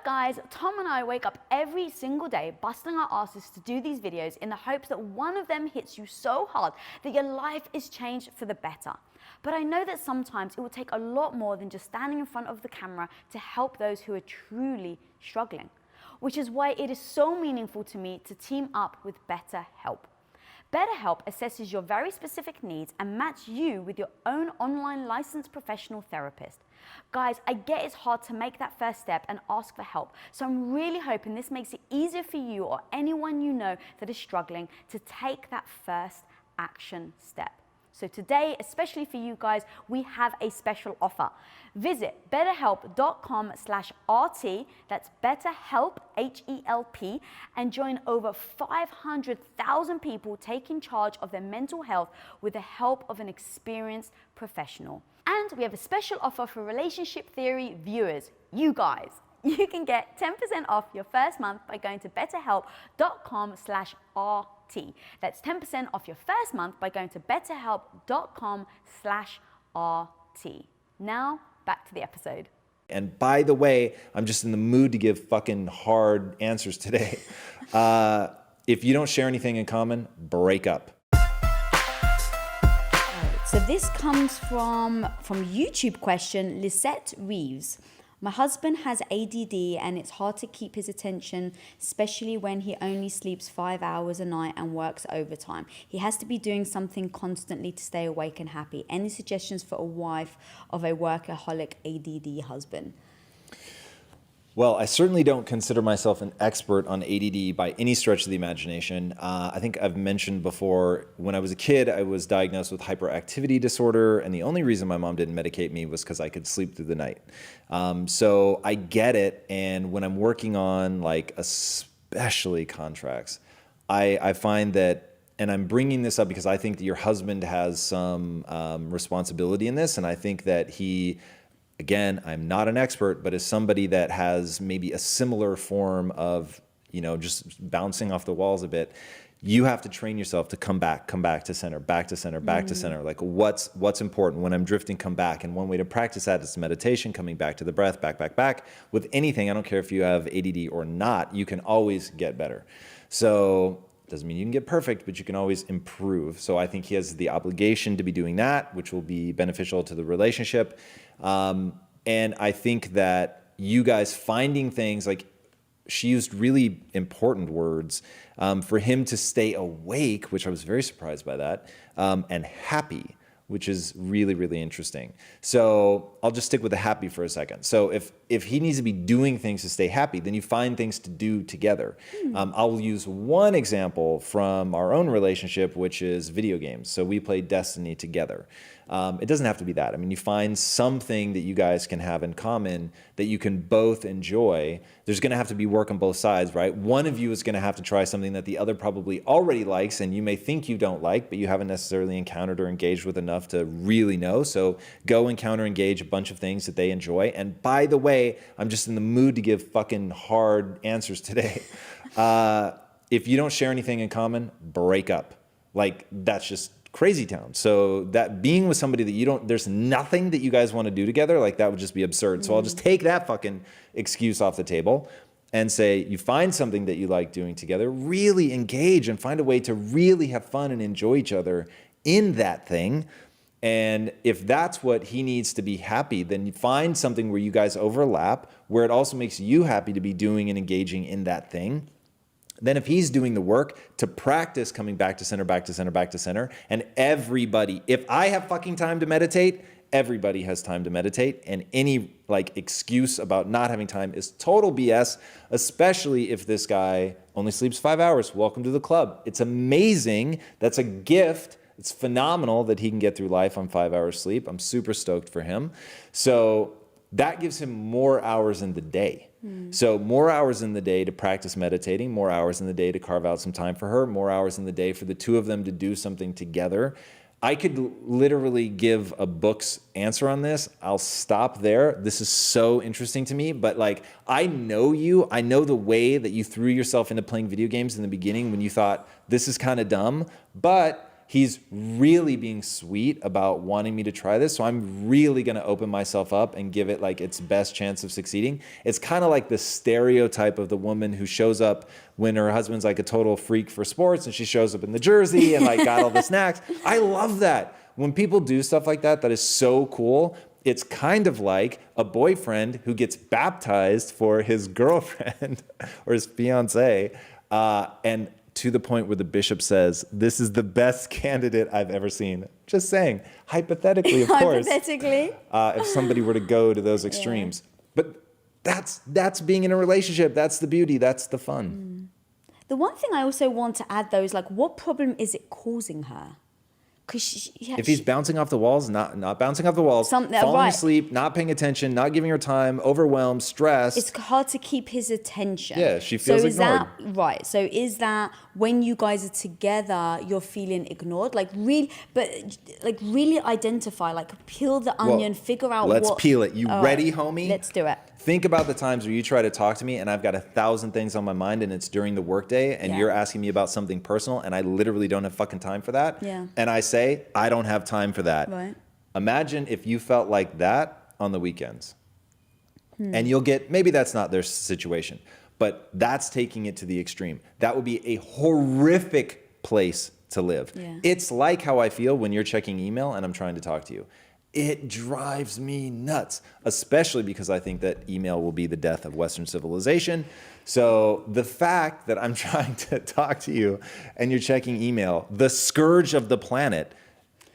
up, guys? Tom and I wake up every single day busting our asses to do these videos in the hopes that one of them hits you so hard that your life is changed for the better. But I know that sometimes it will take a lot more than just standing in front of the camera to help those who are truly struggling, which is why it is so meaningful to me to team up with BetterHelp. BetterHelp assesses your very specific needs and matches you with your own online licensed professional therapist. Guys, I get it's hard to make that first step and ask for help, so I'm really hoping this makes it easier for you or anyone you know that is struggling to take that first action step. So today, especially for you guys, we have a special offer. Visit betterhelp.com/RT, that's BetterHelp, H-E-L-P, and join over 500,000 people taking charge of their mental health with the help of an experienced professional. And we have a special offer for Relationship Theory viewers, you guys. You can get 10% off your first month by going to betterhelp.com/RT. That's 10% off your first month by going to betterhelp.com/RT. Now, back to the episode. And by the way, I'm just in the mood to give fucking hard answers today. If you don't share anything in common, break up. So this comes from YouTube question, Lisette Reeves. My husband has ADD and it's hard to keep his attention, especially when he only sleeps 5 hours a night and works overtime. He has to be doing something constantly to stay awake and happy. Any suggestions for a wife of a workaholic ADD husband? Well, I certainly don't consider myself an expert on ADD by any stretch of the imagination. I think I've mentioned before, when I was a kid, I was diagnosed with hyperactivity disorder, and the only reason my mom didn't medicate me was because I could sleep through the night. So I get it, and when I'm working on, like, especially contracts, I find that, and I'm bringing this up because I think that your husband has some responsibility in this, and I think that he, again, I'm not an expert, but as somebody that has maybe a similar form of, just bouncing off the walls a bit, you have to train yourself to come back to center, back to center, back to center. Like what's important when I'm drifting, come back. And one way to practice that is meditation, coming back to the breath, back. With anything, I don't care if you have ADD or not, you can always get better. So doesn't mean you can get perfect, but you can always improve. So I think he has the obligation to be doing that, which will be beneficial to the relationship. And I think that you guys finding things, like she used really important words, for him to stay awake, which I was very surprised by that, and happy, which is really, really interesting. So I'll just stick with the happy for a second. So if he needs to be doing things to stay happy, then you find things to do together. I'll use one example from our own relationship, which is video games. So we play Destiny together. It doesn't have to be that. I mean, you find something that you guys can have in common that you can both enjoy. There's going to have to be work on both sides, right? One of you is going to have to try something that the other probably already likes, and you may think you don't like, but you haven't necessarily encountered or engaged with enough to really know. So go encounter, engage a bunch of things that they enjoy. And by the way, I'm just in the mood to give fucking hard answers today. If you don't share anything in common, break up. Like, that's just crazy town. So that being with somebody that there's nothing that you guys want to do together, like that would just be absurd. So I'll just take that fucking excuse off the table and say, you find something that you like doing together, really engage and find a way to really have fun and enjoy each other in that thing. And if that's what he needs to be happy, then you find something where you guys overlap, where it also makes you happy to be doing and engaging in that thing. Then if he's doing the work to practice coming back to center, back to center, back to center, and everybody, if I have fucking time to meditate, everybody has time to meditate, and any excuse about not having time is total BS, especially if this guy only sleeps 5 hours. Welcome to the club. It's amazing. That's a gift. It's phenomenal that he can get through life on 5 hours sleep. I'm super stoked for him. So that gives him more hours in the day. So more hours in the day to practice meditating, more hours in the day to carve out some time for her, more hours in the day for the two of them to do something together. I could literally give a book's answer on this. I'll stop there. This is so interesting to me, but I know you. I know the way that you threw yourself into playing video games in the beginning when you thought this is kind of dumb, but he's really being sweet about wanting me to try this. So I'm really going to open myself up and give it like its best chance of succeeding. It's kind of like the stereotype of the woman who shows up when her husband's like a total freak for sports and she shows up in the jersey and like got all the snacks. I love that. When people do stuff like that, that is so cool. It's kind of like a boyfriend who gets baptized for his girlfriend or his fiance, and to the point where the bishop says, this is the best candidate I've ever seen. Just saying, hypothetically, of course. Hypothetically. If somebody were to go to those extremes. But that's being in a relationship. That's the beauty. That's the fun. The one thing I also want to add, though, is like, what problem is it causing her? Because if he's bouncing off the walls, not bouncing off the walls, falling asleep, not paying attention, not giving her time, overwhelmed, stressed. It's hard to keep his attention. Yeah, she feels ignored. Right. So is that when you guys are together, you're feeling ignored? Like really identify, like peel the onion, figure out let's peel it. You ready, homie? Let's do it. Think about the times where you try to talk to me and I've got 1,000 things on my mind and it's during the workday and you're asking me about something personal and I literally don't have fucking time for that. Yeah. And I say, I don't have time for that. Right. Imagine if you felt like that on the weekends. And you'll get, maybe that's not their situation, but that's taking it to the extreme. That would be a horrific place to live. Yeah. It's like how I feel when you're checking email and I'm trying to talk to you. It drives me nuts, especially because I think that email will be the death of Western civilization. So the fact that I'm trying to talk to you and you're checking email, the scourge of the planet,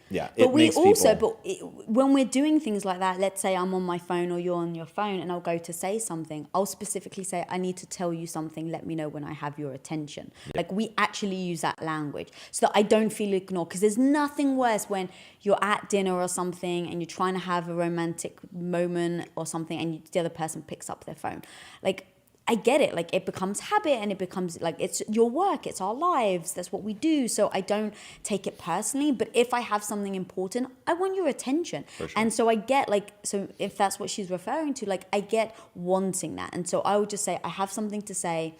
but when we're doing things like that, let's say I'm on my phone or you're on your phone and I'll go to say something, I'll specifically say, I need to tell you something, let me know when I have your attention. Like we actually use that language so that I don't feel ignored, because there's nothing worse when you're at dinner or something and you're trying to have a romantic moment or something and the other person picks up their phone. Like, I get it. Like it becomes habit and it becomes like it's your work. It's our lives. That's what we do. So I don't take it personally. But if I have something important, I want your attention. For sure. And so I get like, so if that's what she's referring to, like I get wanting that. And so I would just say, I have something to say.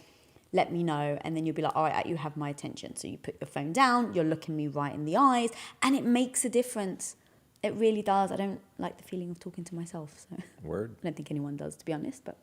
Let me know. And then you'll be like, all right, you have my attention. So you put your phone down. You're looking me right in the eyes. And it makes a difference. It really does. I don't like the feeling of talking to myself. So Word. I don't think anyone does, to be honest. But